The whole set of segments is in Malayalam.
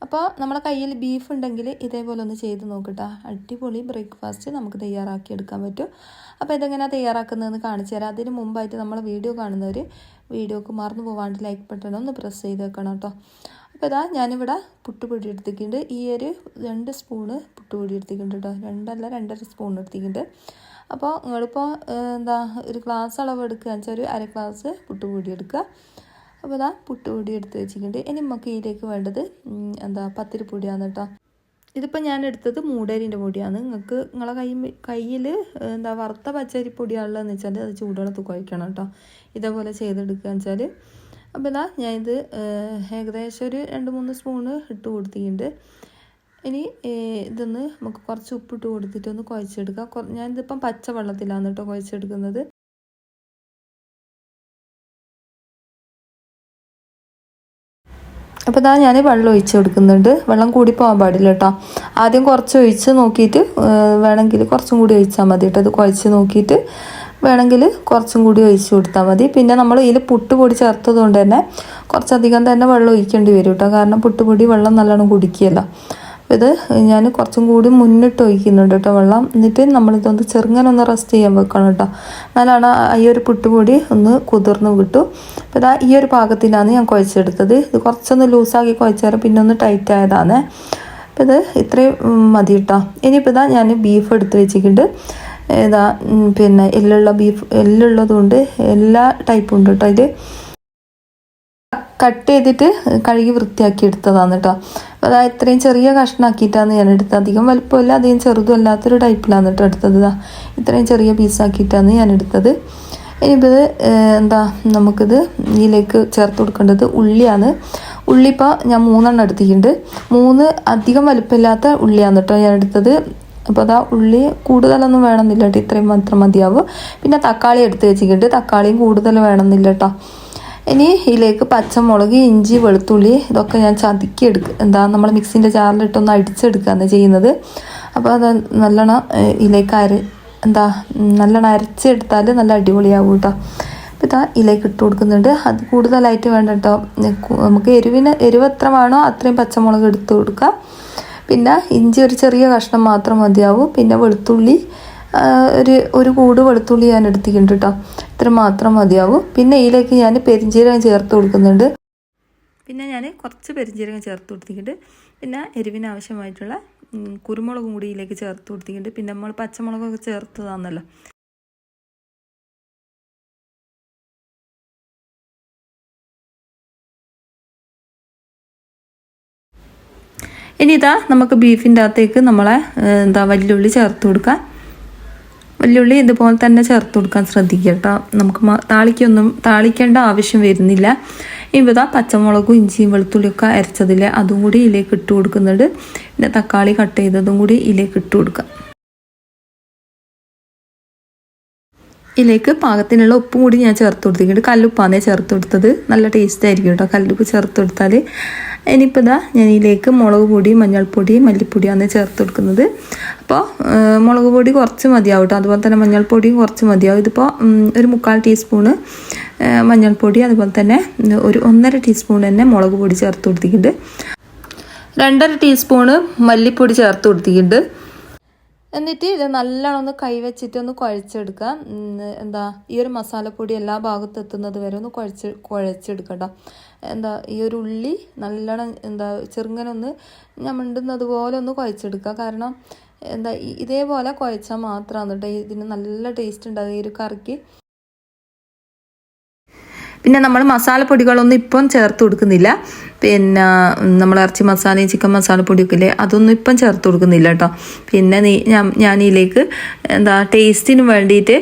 അപ്പോൾ നമ്മുടെ കയ്യിൽ ബീഫ് ഉണ്ടെങ്കിൽ ഇതേപോലെ ഒന്ന് ചെയ്ത് നോക്കട്ടോ. അടിപൊളി ബ്രേക്ക്ഫാസ്റ്റ് നമുക്ക് തയ്യാറാക്കി എടുക്കാൻ പറ്റും. അപ്പോൾ ഇതെങ്ങനെയാണ് തയ്യാറാക്കുന്നതെന്ന് കാണിച്ചു തരാം. അതിന് മുമ്പായിട്ട് നമ്മൾ വീഡിയോ കാണുന്നവർ വീഡിയോക്ക് മറന്നു പോകാണ്ട് ലൈക്ക് ബട്ടൺ ഒന്ന് പ്രസ് ചെയ്ത് വെക്കണം കേട്ടോ. അപ്പോൾ ഇതാ ഞാനിവിടെ പുട്ടുപൊടി എടുത്തിട്ടുണ്ട്. ഈ ഒരു 2 സ്പൂണ് പുട്ടുപൊടി എടുത്തിട്ടുണ്ട് കേട്ടോ. 2.5 സ്പൂൺ എടുത്തിട്ടുണ്ട്. അപ്പോൾ നിങ്ങളിപ്പോൾ ഒരു ഗ്ലാസ് അളവ് എടുക്കുകയെന്ന് വെച്ചാൽ ഒരു 1/2 ഗ്ലാസ് പുട്ടുപൊടി എടുക്കുക. അപ്പോൾ ഇതാ പുട്ടുപൊടി എടുത്ത് വെച്ചിട്ടുണ്ട്. ഇനി നമുക്ക് ഇതിലേക്ക് വേണ്ടത് പത്തിരിപ്പൊടിയാണ് കേട്ടോ. ഇതിപ്പോൾ ഞാൻ എടുത്തത് മൂടേരിൻ്റെ പൊടിയാണ്. നിങ്ങളെ കയ്യിൽ വറുത്ത പച്ചരിപ്പൊടിയാണുള്ളതെന്ന് വെച്ചാൽ അത് ചൂടുവെള്ളത്തിൽ കുഴക്കണം കേട്ടോ. ഇതേപോലെ ചെയ്തെടുക്കുകയെന്ന് വെച്ചാൽ. അപ്പോൾ ഇതാ ഞാനിത് ഏകദേശം ഒരു 2-3 സ്പൂണ് ഇട്ട് കൊടുത്തിട്ടുണ്ട്. ഇനി ഇതൊന്ന് നമുക്ക് കുറച്ച് ഉപ്പിട്ട് കൊടുത്തിട്ടൊന്ന് കുഴച്ചെടുക്കാം. ഞാനിതിപ്പം പച്ച വെള്ളത്തിലാണ് കേട്ടോ കുഴച്ചെടുക്കുന്നത്. അപ്പോൾ ഇതാ ഞാൻ വെള്ളം ഒഴിച്ച് കൊടുക്കുന്നുണ്ട്. വെള്ളം കൂടി പോകാൻ പാടില്ല കേട്ടോ. ആദ്യം കുറച്ച് ഒഴിച്ച് നോക്കിയിട്ട് വേണമെങ്കിൽ കുറച്ചും കൂടി ഒഴിച്ചാൽ മതി കേട്ടോ. അത് കുഴച്ച് നോക്കിയിട്ട് വേണമെങ്കിൽ കുറച്ചും കൂടി ഒഴിച്ച് കൊടുത്താൽ മതി. പിന്നെ നമ്മൾ ഇതിൽ പുട്ടുപൊടി ചേർത്തത് കൊണ്ട് തന്നെ കുറച്ചധികം തന്നെ വെള്ളം ഒഴിക്കേണ്ടി വരും കേട്ടോ. കാരണം പുട്ടുപൊടി വെള്ളം നല്ലോണം കുടിക്കുകയല്ല. ഇത് ഞാൻ കുറച്ചും കൂടി മുന്നിട്ട് ഒഴിക്കുന്നുണ്ട് കേട്ടോ വെള്ളം. എന്നിട്ട് നമ്മളിതൊന്ന് ചെറുങ്ങനെ ഒന്ന് റെസ്റ്റ് ചെയ്യാൻ വെക്കണം കേട്ടോ. എന്നാലാണ് ഈ ഒരു പുട്ടുപൊടി ഒന്ന് കുതിർന്ന് കിട്ടും. അപ്പോൾ ഇതാ ഈ ഒരു പാകത്തിലാണ് ഞാൻ കുഴച്ചെടുത്തത്. ഇത് കുറച്ചൊന്ന് ലൂസാക്കി കുഴച്ചാൽ പിന്നെ ഒന്ന് ടൈറ്റ് ആയതാണ്. അപ്പോൾ ഇത് ഇത്രയും മതി കേട്ടോ. ഇനിയിപ്പോൾ ഇതാ ഞാൻ ബീഫ് എടുത്ത് വെച്ചിട്ടുണ്ട്. പിന്നെ എല്ലുള്ളതുകൊണ്ട് എല്ലാ ടൈപ്പും ഉണ്ട് കേട്ടോ. ഇത് കട്ട് ചെയ്തിട്ട് കഴുകി വൃത്തിയാക്കി എടുത്തതാണ് കേട്ടോ. അപ്പോൾ അതായത് ഇത്രയും ചെറിയ കഷ്ണാക്കിയിട്ടാണ് ഞാൻ എടുത്തത്. അധികം വലുപ്പമില്ല അധികം ചെറുതും അല്ലാത്തൊരു ടൈപ്പിലാണ് കേട്ടോ എടുത്തത്. ഇത്രയും ചെറിയ പീസാക്കിയിട്ടാണ് ഞാൻ എടുത്തത്. ഇനിയിപ്പോൾ നമുക്കിത് ഇതിലേക്ക് ചേർത്ത് കൊടുക്കേണ്ടത് ഉള്ളിയാണ്. ഉള്ളി ഇപ്പോൾ ഞാൻ 3 എടുത്തിട്ടുണ്ട്. 3 അധികം വലുപ്പമില്ലാത്ത ഉള്ളിയാണ് കേട്ടോ ഞാൻ എടുത്തത്. അപ്പോൾ ഉള്ളി കൂടുതലൊന്നും വേണമെന്നില്ല കേട്ടോ. ഇത്രയും മാത്രം മതിയാവും. പിന്നെ തക്കാളി എടുത്ത് വെച്ചിട്ടുണ്ട്. തക്കാളിയും കൂടുതൽ വേണമെന്നില്ല കേട്ടോ. ഇനി ഇതിലേക്ക് പച്ചമുളക്, ഇഞ്ചി, വെളുത്തുള്ളി ഇതൊക്കെ ഞാൻ ചതുക്കി നമ്മൾ മിക്സിൻ്റെ ജാറിലിട്ടൊന്ന് അടിച്ചെടുക്കുകയാണ് ചെയ്യുന്നത്. അപ്പോൾ അത് നല്ലോണം ഇതിലേക്ക് നല്ലോണം അരച്ചെടുത്താൽ നല്ല അടിപൊളിയാവും കേട്ടോ. അപ്പോൾ ഇതിലേക്ക് ഇട്ട് കൊടുക്കുന്നുണ്ട്. അത് കൂടുതലായിട്ട് വേണ്ട കേട്ടോ. നമുക്ക് എരിവ് എത്ര വേണോ അത്രയും പച്ചമുളക് എടുത്ത് കൊടുക്കുക. പിന്നെ ഇഞ്ചി ഒരു ചെറിയ കഷ്ണം മാത്രം മതിയാവും. പിന്നെ വെളുത്തുള്ളി ഒരു കൂട് വെളുത്തുള്ളി ഞാൻ എടുത്തിട്ടുണ്ട് കേട്ടോ. ഇത്ര മാത്രം മതിയാവും. പിന്നെ ഇതിലേക്ക് ഞാൻ പെരിഞ്ജീരകം ചേർത്ത് കൊടുക്കുന്നുണ്ട്. പിന്നെ ഞാൻ കുറച്ച് പെരിഞ്ജീരകം ചേർത്ത് കൊടുത്തിട്ടുണ്ട്. പിന്നെ എരിവിന് ആവശ്യമായിട്ടുള്ള കുരുമുളകും കൂടി ഇതിലേക്ക് ചേർത്ത് കൊടുത്തിട്ടുണ്ട്. പിന്നെ നമ്മൾ പച്ചമുളകൊക്കെ ചേർത്തതാണല്ലോ. ഇനി നമുക്ക് ബീഫിൻ്റെ അകത്തേക്ക് നമ്മളെ വല്യുള്ളി ചേർത്ത് കൊടുക്കാം. വല്യുള്ളി ഇതുപോലെ തന്നെ ചേർത്ത് കൊടുക്കാൻ ശ്രദ്ധിക്കുക കേട്ടോ. നമുക്ക് താളിക്കേണ്ട ആവശ്യം വരുന്നില്ല. ഇപ്പോൾ പച്ചമുളകും ഇഞ്ചിയും വെളുത്തുള്ളിയൊക്കെ അരച്ചതില്ലേ അതും കൂടി ഇതിലേക്ക് ഇട്ട് കൊടുക്കുന്നുണ്ട്. പിന്നെ തക്കാളി കട്ട് ചെയ്തതും കൂടി ഇതിലേക്ക് ഇട്ട് കൊടുക്കുക. ഇതിലേക്ക് പാകത്തിനുള്ള ഉപ്പും കൂടി ഞാൻ ചേർത്ത് കൊടുത്തിട്ടുണ്ട്. കല്ലുപ്പാണ് ചേർത്ത് കൊടുത്തത്. നല്ല ടേസ്റ്റ് ആയിരിക്കും കേട്ടോ കല്ലുപ്പ് ചേർത്ത് കൊടുത്താൽ. ഇനിയിപ്പോൾ ഞാൻ ഇതിലേക്ക് മുളക് പൊടി, മഞ്ഞൾപ്പൊടി, മല്ലിപ്പൊടിയാണ് ചേർത്ത് കൊടുക്കുന്നത്. അപ്പോൾ മുളക് പൊടി കുറച്ച് മതിയാവും കേട്ടോ. അതുപോലെ തന്നെ മഞ്ഞൾപ്പൊടിയും കുറച്ച് മതിയാവും. ഇതിപ്പോൾ ഒരു 3/4 ടീസ്പൂണ് മഞ്ഞൾപ്പൊടി, അതുപോലെ തന്നെ ഒരു 1.5 ടീസ്പൂൺ തന്നെ മുളക് പൊടി ചേർത്ത് കൊടുത്തിട്ടുണ്ട്. 2.5 ടീസ്പൂണ് മല്ലിപ്പൊടി ചേർത്ത് കൊടുത്തിട്ടുണ്ട്. എന്നിട്ട് ഇത് നല്ലോണം ഒന്ന് കൈവച്ചിട്ടൊന്ന് കുഴച്ചെടുക്കാം. ഈ ഒരു മസാലപ്പൊടി എല്ലാ ഭാഗത്തും എത്തുന്നത് വരെ ഒന്ന് കുഴച്ചെടുക്കട്ടോ. ഈ ഒരു ഉള്ളി നല്ലോണം ചെറുങ്ങനെ ഒന്ന് ഞാൻ മിണ്ടുന്നത് പോലെ ഒന്ന് കുഴച്ചെടുക്കുക. കാരണം ഇതേപോലെ കുഴച്ചാൽ മാത്രമാണ് കേട്ടോ ഇതിന് നല്ല ടേസ്റ്റ് ഉണ്ടാകുക ഈ ഒരു കറിക്ക്. പിന്നെ നമ്മൾ മസാലപ്പൊടികളൊന്നും ഇപ്പം ചേർത്ത് കൊടുക്കുന്നില്ല. പിന്നെ നമ്മൾ ഇറച്ചി മസാലയും ചിക്കൻ മസാലപ്പൊടിയൊക്കെ ഇല്ലേ അതൊന്നും ഇപ്പം ചേർത്ത് കൊടുക്കുന്നില്ല കേട്ടോ. പിന്നെ ഞാൻ ഇതിലേക്ക് ടേസ്റ്റിന് വേണ്ടിയിട്ട്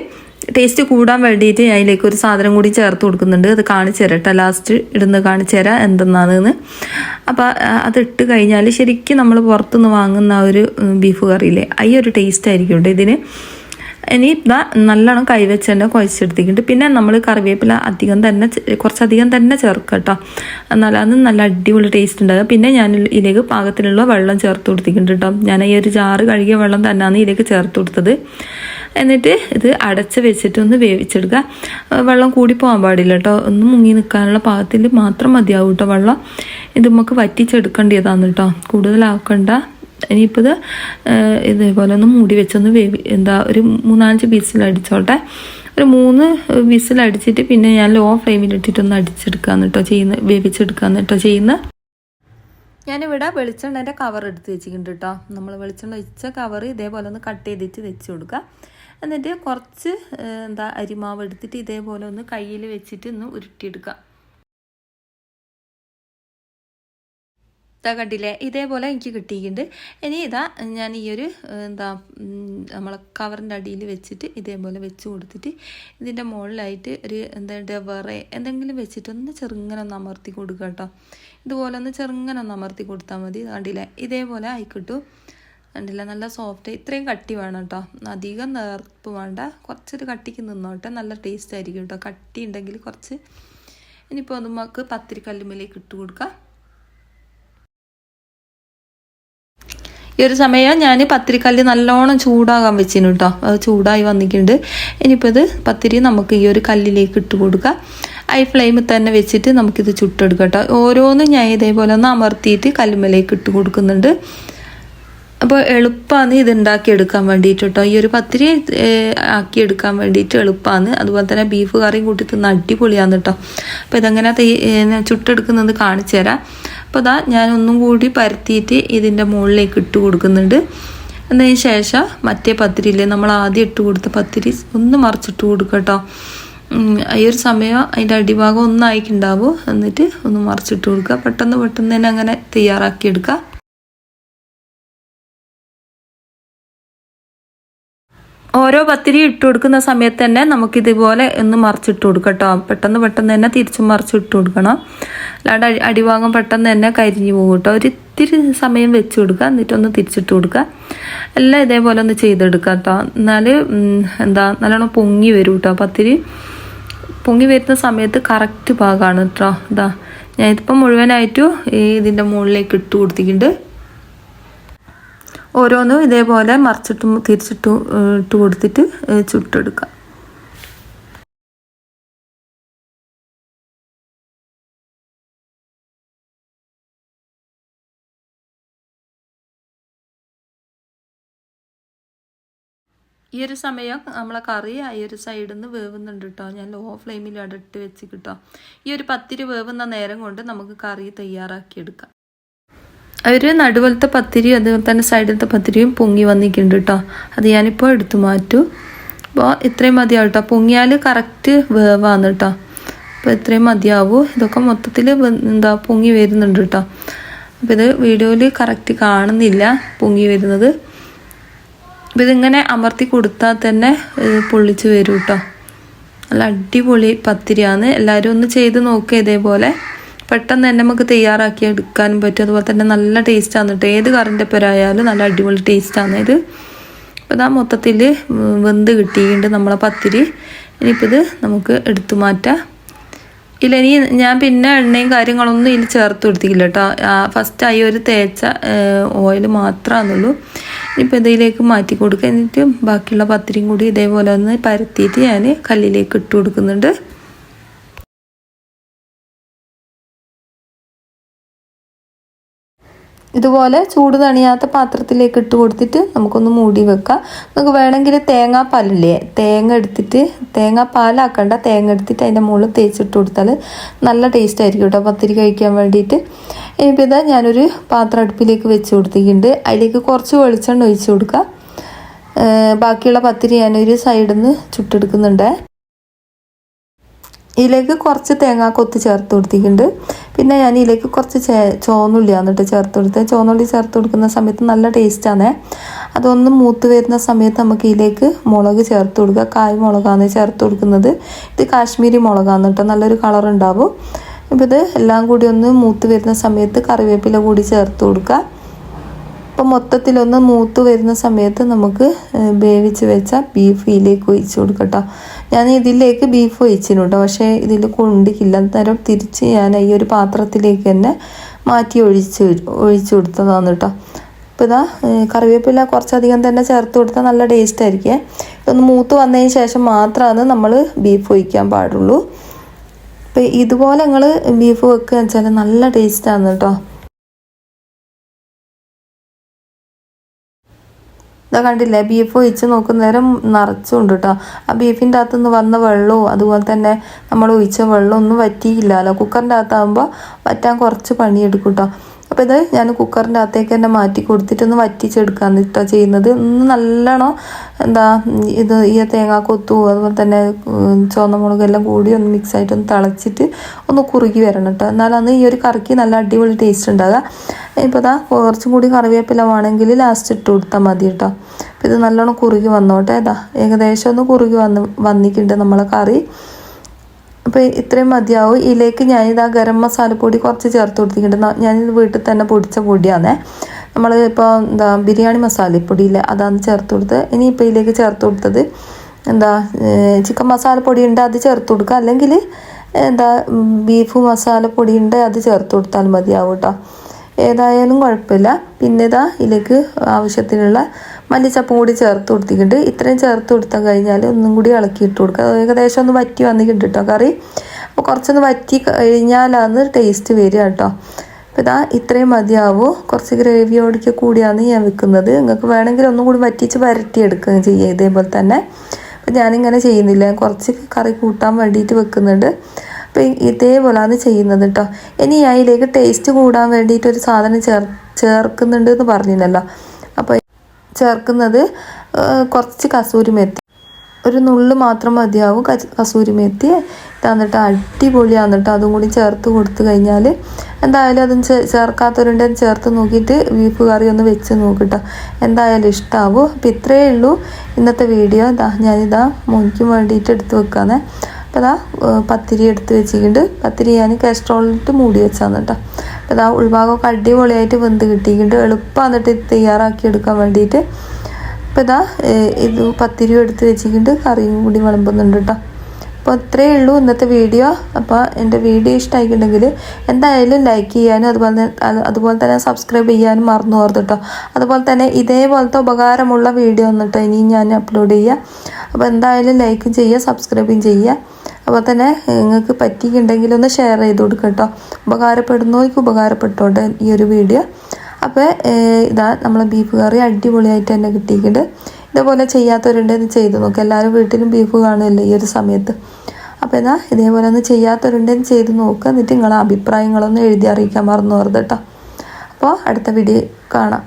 ടേസ്റ്റ് കൂടാൻ വേണ്ടിയിട്ട് ഞാൻ ഇതിലേക്ക് ഒരു സാധനം കൂടി ചേർത്ത് കൊടുക്കുന്നുണ്ട്. അത് കാണിച്ചു തരാം കേട്ടോ. ലാസ്റ്റ് ഇടുന്ന് കാണിച്ചു തരാം എന്തെന്നാണെന്ന്. അപ്പോൾ അതിട്ട് കഴിഞ്ഞാൽ ശരിക്കും നമ്മൾ പുറത്തുനിന്ന് വാങ്ങുന്ന ഒരു ബീഫ് കറിയില്ലേ ഈ ഒരു ടേസ്റ്റ് ആയിരിക്കും കേട്ടോ ഇതിന്. ഇനി ഇതാ നല്ലോണം കൈവച്ച് തന്നെ കുഴച്ചെടുത്തിട്ടുണ്ട്. പിന്നെ നമ്മൾ കറിവേപ്പില കുറച്ചധികം തന്നെ ചേർക്കുക കേട്ടോ, എന്നാലാണ് നല്ല അടിപൊളി ടേസ്റ്റ് ഉണ്ടാകുക. പിന്നെ ഞാൻ ഇതിലേക്ക് പാകത്തിനുള്ള വെള്ളം ചേർത്ത് കൊടുത്തിട്ടുണ്ട് കേട്ടോ. ഞാൻ ഈ ഒരു ജാറ് കഴുകിയ വെള്ളം തന്നെയാണ് ഇതിലേക്ക് ചേർത്ത് കൊടുത്തത്. എന്നിട്ട് ഇത് അടച്ച് വെച്ചിട്ട് ഒന്ന് വേവിച്ചെടുക്കുക. വെള്ളം കൂടി പോകാൻ പാടില്ല കേട്ടോ, ഒന്ന് മുങ്ങി നിൽക്കാനുള്ള പാകത്തിൽ മാത്രം മതിയാവും കേട്ടോ വെള്ളം. ഇത് നമുക്ക് വറ്റിച്ചെടുക്കേണ്ടതാണ് കേട്ടോ, കൂടുതലാക്കണ്ട. ഇനിയിപ്പോൾ ഇതേപോലെ ഒന്ന് മൂടി വെച്ചൊന്ന് ഒരു 3-5 വിസിലടിച്ചോട്ടെ. ഒരു 3 വിസിലടിച്ചിട്ട് പിന്നെ ഞാൻ ലോ ഫ്ലെയിമിലിട്ടിട്ടൊന്ന് അടിച്ചെടുക്കാന്ന് കേട്ടോ വേവിച്ചെടുക്കാന്ന് കേട്ടോ ചെയ്യുന്നത്. ഞാനിവിടെ വെളിച്ചെണ്ണേൻ്റെ കവർ എടുത്ത് വെച്ചിട്ടുണ്ട് കേട്ടോ. നമ്മൾ വെളിച്ചെണ്ണ വെച്ച കവർ ഇതേപോലെ ഒന്ന് കട്ട് ചെയ്തിട്ട് വെച്ച് കൊടുക്കുക. എന്നിട്ട് കുറച്ച് അരിമാവ് എടുത്തിട്ട് ഇതേപോലെ ഒന്ന് കയ്യിൽ വെച്ചിട്ട് ഒന്ന് ഉരുട്ടിയെടുക്കുക. കണ്ടില്ലേ, ഇതേപോലെ എനിക്ക് കിട്ടിയിട്ടുണ്ട്. ഇനി ഞാൻ ഈ ഒരു നമ്മളെ കവറിൻ്റെ അടിയിൽ വെച്ചിട്ട് ഇതേപോലെ വെച്ച് കൊടുത്തിട്ട് ഇതിൻ്റെ മുകളിലായിട്ട് ഒരു ഡവറെ എന്തെങ്കിലും വെച്ചിട്ട് ഒന്ന് ചെറുങ്ങനെ ഒന്ന് അമർത്തി കൊടുക്കുക കേട്ടോ. ഇതുപോലെ ഒന്ന് ചെറുങ്ങനെ ഒന്ന് അമർത്തി കൊടുത്താൽ മതി. കണ്ടില്ലേ, ഇതേപോലെ ആയിക്കിട്ടും. കണ്ടില്ല, നല്ല സോഫ്റ്റ്. ഇത്രയും കട്ടി വേണം കേട്ടോ, അധികം നേർപ്പ് വേണ്ട, കുറച്ചൊരു കട്ടിക്ക് നിന്നോട്ടെ, നല്ല ടേസ്റ്റ് ആയിരിക്കും കേട്ടോ. കട്ടി ഉണ്ടെങ്കിൽ കുറച്ച്. ഇനിയിപ്പോൾ അത് നമുക്ക് പത്തിരിക്കല്ലുമ്മലേക്ക് ഇട്ട് കൊടുക്കാം. ഈ ഒരു സമയം ഞാൻ പത്തിരിക്കല്ല് നല്ലോണം ചൂടാകാൻ വെച്ചിരുന്നു കേട്ടോ. അത് ചൂടായി വന്നിട്ടുണ്ട്. ഇനിയിപ്പോൾ ഇത് പത്തിരി നമുക്ക് ഈ ഒരു കല്ലിലേക്ക് ഇട്ട് കൊടുക്കുക. ഹൈ ഫ്ലെയിമിൽ തന്നെ വെച്ചിട്ട് നമുക്കിത് ചുട്ടെടുക്കാം കേട്ടോ. ഓരോന്നും ഞാൻ ഇതേപോലെ ഒന്ന് അമർത്തിയിട്ട് കല്ലുമ്മലേക്ക് ഇട്ട് കൊടുക്കുന്നുണ്ട്. അപ്പോൾ എളുപ്പമാണ് ഇത് ഉണ്ടാക്കിയെടുക്കാൻ വേണ്ടിയിട്ട് കേട്ടോ. ഈ ഒരു പത്തിരി ആക്കിയെടുക്കാൻ വേണ്ടിയിട്ട് എളുപ്പമാണ്. അതുപോലെ തന്നെ ബീഫ് കറിയും കൂട്ടി തിന്ന് അടിപൊളിയാണ് കേട്ടോ. അപ്പോൾ ഇതെങ്ങനെ ചുട്ടെടുക്കുന്നത് കാണിച്ചു തരാം. അപ്പോൾ ഞാൻ ഒന്നും കൂടി പരത്തിയിട്ട് ഇതിൻ്റെ മുകളിലേക്ക് ഇട്ട് കൊടുക്കുന്നുണ്ട്. എന്നതിന് ശേഷം മറ്റേ പത്തിരിയില്ലേ, നമ്മൾ ആദ്യം ഇട്ട് കൊടുത്ത പത്തിരി ഒന്ന് മറിച്ചിട്ട് കൊടുക്കുക കേട്ടോ. ഈ ഒരു സമയം അതിൻ്റെ അടിഭാഗം ഒന്നായിട്ടുണ്ടാവും. എന്നിട്ട് ഒന്ന് മറിച്ചിട്ട് കൊടുക്കുക. പെട്ടെന്ന് തന്നെ അങ്ങനെ തയ്യാറാക്കിയെടുക്കുക. ഓരോ പത്തിരി ഇട്ട് കൊടുക്കുന്ന സമയത്ത് തന്നെ നമുക്കിതുപോലെ ഒന്ന് മറിച്ചിട്ട് കൊടുക്കാം കേട്ടോ. പെട്ടെന്ന് തന്നെ തിരിച്ചും മറിച്ചിട്ട് കൊടുക്കണം, അല്ലാണ്ട് അടിഭാഗം പെട്ടെന്ന് തന്നെ കരിഞ്ഞു പോകും കേട്ടോ. ഒരിത്തിരി സമയം വെച്ച് കൊടുക്കുക, എന്നിട്ടൊന്ന് തിരിച്ചിട്ട് കൊടുക്കുക. എല്ലാം ഇതേപോലെ ഒന്ന് ചെയ്തെടുക്കുക കേട്ടോ. എന്നാൽ നല്ലോണം പൊങ്ങി വരും കേട്ടോ. പത്തിരി പൊങ്ങി വരുന്ന സമയത്ത് കറക്റ്റ് ഭാഗമാണ് കേട്ടോ. ഞാനിതിപ്പം മുഴുവനായിട്ടും ഇതിൻ്റെ മുകളിലേക്ക് ഇട്ട് കൊടുത്തിട്ടുണ്ട്. ഓരോന്നും ഇതേപോലെ മറിച്ചിട്ടും തിരിച്ചിട്ടും ഇട്ട് കൊടുത്തിട്ട് ചുട്ടെടുക്കാം. ഈ ഒരു സമയം നമ്മളെ കറി ഈ ഒരു സൈഡിൽ നിന്ന് വേവുന്നുണ്ട് കേട്ടോ. ഞാൻ ലോ ഫ്ലെയിമിൽ ഇട്ട് വെച്ച് കിട്ടോ. ഈ ഒരു പത്തിരി വേവുന്ന നേരം കൊണ്ട് നമുക്ക് കറി തയ്യാറാക്കിയെടുക്കാം. ഒരു നടുവലത്തെ പത്തിരി അതുപോലെ തന്നെ സൈഡിലത്തെ പത്തിരിയും പൊങ്ങി വന്നിട്ടുണ്ട് കേട്ടോ. അത് ഞാനിപ്പോൾ എടുത്തു മാറ്റും. അപ്പോൾ ഇത്രയും മതിയാവും കേട്ടോ. പൊങ്ങിയാൽ കറക്റ്റ് വേവാന്ന് കേട്ടോ. അപ്പോൾ ഇത്രയും മതിയാവും. ഇതൊക്കെ മൊത്തത്തിൽ പൊങ്ങി വരുന്നുണ്ട് കേട്ടോ. അപ്പോൾ ഇത് വീഡിയോയിൽ കറക്റ്റ് കാണുന്നില്ല പൊങ്ങി വരുന്നത്. അപ്പോൾ ഇതിങ്ങനെ അമർത്തി കൊടുത്താൽ തന്നെ പൊള്ളിച്ച് വരും കേട്ടോ. നല്ല അടിപൊളി പത്തിരിയാണ്. എല്ലാവരും ഒന്ന് ചെയ്ത് നോക്കുക. ഇതേപോലെ പെട്ടെന്ന് തന്നെ നമുക്ക് തയ്യാറാക്കി എടുക്കാനും പറ്റും. അതുപോലെ തന്നെ നല്ല ടേസ്റ്റാണ് കേട്ടോ. ഏത് കറിൻ്റെ പേരായാലും നല്ല അടിപൊളി ടേസ്റ്റാണ് ഇത്. അപ്പോൾ മൊത്തത്തിൽ വെന്ത് കിട്ടിയിട്ടുണ്ട് നമ്മളെ പത്തിരി. ഇനിയിപ്പോൾ ഇത് നമുക്ക് എടുത്തു മാറ്റാം. ഇല്ല, ഇനി ഞാൻ പിന്നെ എണ്ണയും കാര്യങ്ങളൊന്നും ഇതിൽ ചേർത്ത് കൊടുത്തില്ല കേട്ടോ. ഫസ്റ്റ് ആയി ഒരു തേച്ച ഓയിൽ മാത്രമാണെന്നുള്ളൂ. ഇനിയിപ്പോൾ ഇതിലേക്ക് മാറ്റി കൊടുക്കുക. എന്നിട്ട് ബാക്കിയുള്ള പത്തിരിയും കൂടി ഇതേപോലെ ഒന്ന് പരത്തിയിട്ട് ഞാൻ കല്ലിലേക്ക് ഇട്ട് കൊടുക്കുന്നുണ്ട്. ഇതുപോലെ ചൂട് തണിയാത്ത പാത്രത്തിലേക്ക് ഇട്ട് കൊടുത്തിട്ട് നമുക്കൊന്ന് മൂടി വെക്കാം. നമുക്ക് വേണമെങ്കിൽ തേങ്ങാപ്പാലില്ലേ, തേങ്ങാപ്പാലാക്കണ്ട, തേങ്ങ എടുത്തിട്ട് അതിൻ്റെ മുകളിൽ തേച്ചിട്ട് കൊടുത്താൽ നല്ല ടേസ്റ്റ് ആയിരിക്കും കേട്ടോ പത്തിരി കഴിക്കാൻ വേണ്ടിയിട്ട്. ഇനിയിപ്പോൾ ഇതാ ഞാനൊരു പാത്രം അടുപ്പിലേക്ക് വെച്ച് കൊടുത്തിട്ടുണ്ട്. അതിലേക്ക് കുറച്ച് വെളിച്ചെണ്ണ ഒഴിച്ച് കൊടുക്കുക. ബാക്കിയുള്ള പത്തിരി ഞാനൊരു സൈഡിൽ നിന്ന് ചുട്ടെടുക്കുന്നുണ്ട്. ഇതിലേക്ക് കുറച്ച് തേങ്ങാക്കൊത്ത് ചേർത്ത് കൊടുത്തിട്ടുണ്ട്. പിന്നെ ഞാൻ ഇതിലേക്ക് കുറച്ച് ചുവന്നുള്ളിയാണ് കേട്ടോ ചേർത്ത് കൊടുത്തത്. ചുവന്നുള്ളി ചേർത്ത് കൊടുക്കുന്ന സമയത്ത് നല്ല ടേസ്റ്റാണ്. അതൊന്ന് മൂത്ത് വരുന്ന സമയത്ത് നമുക്ക് ഇതിലേക്ക് മുളക് ചേർത്ത് കൊടുക്കുക. കായ് മുളകാണ് ചേർത്ത് കൊടുക്കുന്നത്. ഇത് കാശ്മീരി മുളകാണ് കേട്ടോ, നല്ലൊരു കളർ ഉണ്ടാവും. ഇപ്പോൾ ഇത് എല്ലാം കൂടി ഒന്ന് മൂത്ത് വരുന്ന സമയത്ത് കറിവേപ്പില കൂടി ചേർത്ത് കൊടുക്കുക. അപ്പോൾ മൊത്തത്തിലൊന്ന് മൂത്ത് വരുന്ന സമയത്ത് നമുക്ക് വേവിച്ച് വെച്ച ബീഫ് ഇതിലേക്ക് ഒഴിച്ച് കൊടുക്കട്ടോ. ഞാൻ ഇതിലേക്ക് ബീഫ് ഒഴിച്ചിരുന്നു കേട്ടോ, പക്ഷേ ഇതിൽ കൊണ്ടിക്കില്ല. അന്നേരം തിരിച്ച് ഞാൻ ഈ ഒരു പാത്രത്തിലേക്ക് തന്നെ മാറ്റി ഒഴിച്ച് കൊടുത്തതാണ് കേട്ടോ. അപ്പോൾ ഇതാ കറിവേപ്പില കുറച്ചധികം തന്നെ ചേർത്ത് കൊടുത്താൽ നല്ല ടേസ്റ്റ് ആയിരിക്കും. ഇതൊന്ന് മൂത്ത് വന്നതിന് ശേഷം മാത്രമാണ് നമ്മൾ ബീഫ് ഒഴിക്കാൻ പാടുള്ളൂ. അപ്പോൾ ഇതുപോലെ നിങ്ങൾ ബീഫ് വെക്കുക വെച്ചാൽ നല്ല ടേസ്റ്റാണ് കേട്ടോ. ഇതാ കണ്ടില്ലേ, ബീഫ് ഒഴിച്ച് നോക്കുന്നേരം നിറച്ചുണ്ട് കേട്ടോ. ആ ബീഫിൻ്റെ അകത്തുനിന്ന് വന്ന വെള്ളവും അതുപോലെ തന്നെ നമ്മൾ ഒഴിച്ച വെള്ളം ഒന്നും വറ്റിയില്ലല്ലോ. കുക്കറിൻ്റെ അകത്താകുമ്പോൾ വറ്റാൻ കുറച്ച് പണിയെടുക്കും കേട്ടോ. അപ്പോൾ ഇത് ഞാൻ കുക്കറിൻ്റെ അകത്തേക്ക് തന്നെ മാറ്റി കൊടുത്തിട്ടൊന്ന് വറ്റിച്ചെടുക്കാന്ന് കേട്ടോ ചെയ്യുന്നത്. ഒന്ന് നല്ലോണം ഈ തേങ്ങാക്കൊത്തും അതുപോലെ തന്നെ ചുവന്ന മുളകെല്ലാം കൂടി ഒന്ന് മിക്സ് ആയിട്ട് ഒന്ന് തിളച്ചിട്ട് ഒന്ന് കുറുകി വരണം കേട്ടോ. എന്നാലാണ് ഈ ഒരു കറിക്ക് നല്ല അടിപൊളി ടേസ്റ്റ് ഉണ്ടാകുക. ഇപ്പോൾ കുറച്ചും കൂടി കറിവേപ്പില വേണമെങ്കിൽ ലാസ്റ്റ് ഇട്ട് കൊടുത്താൽ മതി കേട്ടോ. അപ്പോൾ ഇത് നല്ലോണം കുറുകി വന്നോട്ടെ. ഏകദേശം ഒന്ന് കുറുകി വന്നിട്ടുണ്ട് നമ്മളെ കറി. അപ്പോൾ ഇത്രയും മതിയാവും. ഇതിലേക്ക് ഞാനിതാ ഗരം മസാലപ്പൊടി കുറച്ച് ചേർത്ത് കൊടുത്തിട്ടുണ്ട്. ഞാനിത് വീട്ടിൽ തന്നെ പൊടിച്ച പൊടിയാണേ. നമ്മൾ ഇപ്പോൾ ബിരിയാണി മസാലപ്പൊടിയില്ലേ, അതാണ് ചേർത്ത് കൊടുത്തത്. ഇനിയിപ്പോൾ ഇതിലേക്ക് ചേർത്ത് കൊടുത്തത് ചിക്കൻ മസാലപ്പൊടി ഉണ്ട്, അത് ചേർത്ത് കൊടുക്കുക. അല്ലെങ്കിൽ ബീഫ് മസാലപ്പൊടി ഉണ്ട്, അത് ചേർത്ത് കൊടുത്താൽ മതിയാവും കേട്ടോ. ഏതായാലും കുഴപ്പമില്ല. പിന്നെ ഇതിലേക്ക് ആവശ്യത്തിനുള്ള മല്ലിച്ചപ്പും കൂടി ചേർത്ത് കൊടുത്തിട്ടുണ്ട്. ഇത്രയും ചേർത്ത് കൊടുത്താൽ കഴിഞ്ഞാൽ ഒന്നും കൂടി ഇളക്കിയിട്ട് കൊടുക്കുക. ഏകദേശം ഒന്ന് വറ്റി വന്നിട്ടുണ്ട് കേട്ടോ കറി. അപ്പോൾ കുറച്ചൊന്ന് വറ്റി കഴിഞ്ഞാലാണ് ടേസ്റ്റ് വരിക കേട്ടോ. അപ്പോൾ ഇത്രയും മതിയാവും. കുറച്ച് ഗ്രേവിയോടൊക്കെ കൂടിയാണ് ഞാൻ വെക്കുന്നത്. നിങ്ങൾക്ക് വേണമെങ്കിൽ ഒന്നും കൂടി വറ്റിച്ച് വരട്ടിയെടുക്കുകയും ചെയ്യുക ഇതേപോലെ തന്നെ. അപ്പോൾ ഞാനിങ്ങനെ ചെയ്യുന്നില്ല, കുറച്ച് കറി കൂട്ടാൻ വേണ്ടിയിട്ട് വെക്കുന്നുണ്ട്. അപ്പോൾ ഇതേപോലെയാണ് ചെയ്യുന്നത് കേട്ടോ. ഇനി അതിലേക്ക് ടേസ്റ്റ് കൂടാൻ വേണ്ടിയിട്ട് ഒരു സാധനം ചേർക്കുന്നുണ്ട് എന്ന് പറഞ്ഞില്ലല്ലോ. അപ്പോൾ ചേർക്കുന്നത് കുറച്ച് കസൂരി മെത്തി, ഒരു നുള്ള് മാത്രം മതിയാവും കസൂരി മെത്തി. തന്നിട്ട് അടിപൊളിയാണ് കേട്ടോ. അതും കൂടി ചേർത്ത് കൊടുത്തു കഴിഞ്ഞാൽ എന്തായാലും അതും ചേർക്കാത്തവരുണ്ട് ചേർത്ത് നോക്കിയിട്ട് ബീഫ് കറി ഒന്ന് വെച്ച് നോക്കിട്ടോ, എന്തായാലും ഇഷ്ടമാവും. അപ്പോൾ ഇത്രയേ ഉള്ളൂ ഇന്നത്തെ വീഡിയോ. ഞാനിതാ മോനിക്ക് വേണ്ടിയിട്ട് എടുത്ത് വെക്കാന്നേ. അപ്പോൾ പത്തിരി എടുത്ത് വെച്ചിട്ടുണ്ട്. പത്തിരി ഞാൻ കാസ്ട്രോളിലിട്ട് മൂടി വെച്ചാണ് കേട്ടോ. അപ്പോൾ ഉൾഭാഗമൊക്കെ അടിപൊളിയായിട്ട് വെന്ത് കിട്ടിയിട്ടുണ്ട്. എളുപ്പമാണ് എന്നിട്ട് തയ്യാറാക്കി എടുക്കാൻ വേണ്ടിയിട്ട്. അപ്പോൾ ഇത് പത്തിരിയും എടുത്ത് വെച്ചിട്ടുണ്ട്, കറിയും കൂടി വിളമ്പുന്നുണ്ട് കേട്ടോ. അപ്പോൾ ഇത്രയേ ഉള്ളൂ ഇന്നത്തെ വീഡിയോ. അപ്പോൾ എൻ്റെ വീഡിയോ ഇഷ്ടമായിട്ടുണ്ടെങ്കിൽ എന്തായാലും ലൈക്ക് ചെയ്യാനും അതുപോലെ തന്നെ സബ്സ്ക്രൈബ് ചെയ്യാനും മറന്നു പോകരുത് കേട്ടോ. അതുപോലെ തന്നെ ഇതേപോലത്തെ ഉപകാരമുള്ള വീഡിയോ എന്നിട്ടോ ഇനിയും ഞാൻ അപ്ലോഡ് ചെയ്യുക. അപ്പോൾ എന്തായാലും ലൈക്കും ചെയ്യുക, സബ്സ്ക്രൈബും ചെയ്യുക. അപ്പോൾ തന്നെ നിങ്ങൾക്ക് പറ്റിയിട്ടുണ്ടെങ്കിൽ ഒന്ന് ഷെയർ ചെയ്ത് കൊടുക്കുക കേട്ടോ. ഉപകാരപ്പെടുന്നവർക്ക് ഉപകാരപ്പെട്ടോട്ടെ ഈ ഒരു വീഡിയോ. അപ്പോൾ നമ്മളെ ബീഫ് കറി അടിപൊളിയായിട്ട് തന്നെ കിട്ടിയിട്ടുണ്ട്. ഇതേപോലെ ചെയ്യാത്തവരുണ്ടെന്ന് ചെയ്ത് നോക്കുക. എല്ലാവരും വീട്ടിലും ബീഫ് കാണുമല്ലോ ഈ ഒരു സമയത്ത്. അപ്പോൾ ഇതേപോലെ ഒന്ന് ചെയ്യാത്തവരുണ്ടെന്ന് ചെയ്ത് നോക്കുക. എന്നിട്ട് നിങ്ങളെ അഭിപ്രായങ്ങളൊന്ന് എഴുതി അറിയിക്കാൻ മറന്നു പോകരുത് കേട്ടോ. അപ്പോൾ അടുത്ത വീഡിയോ കാണാം.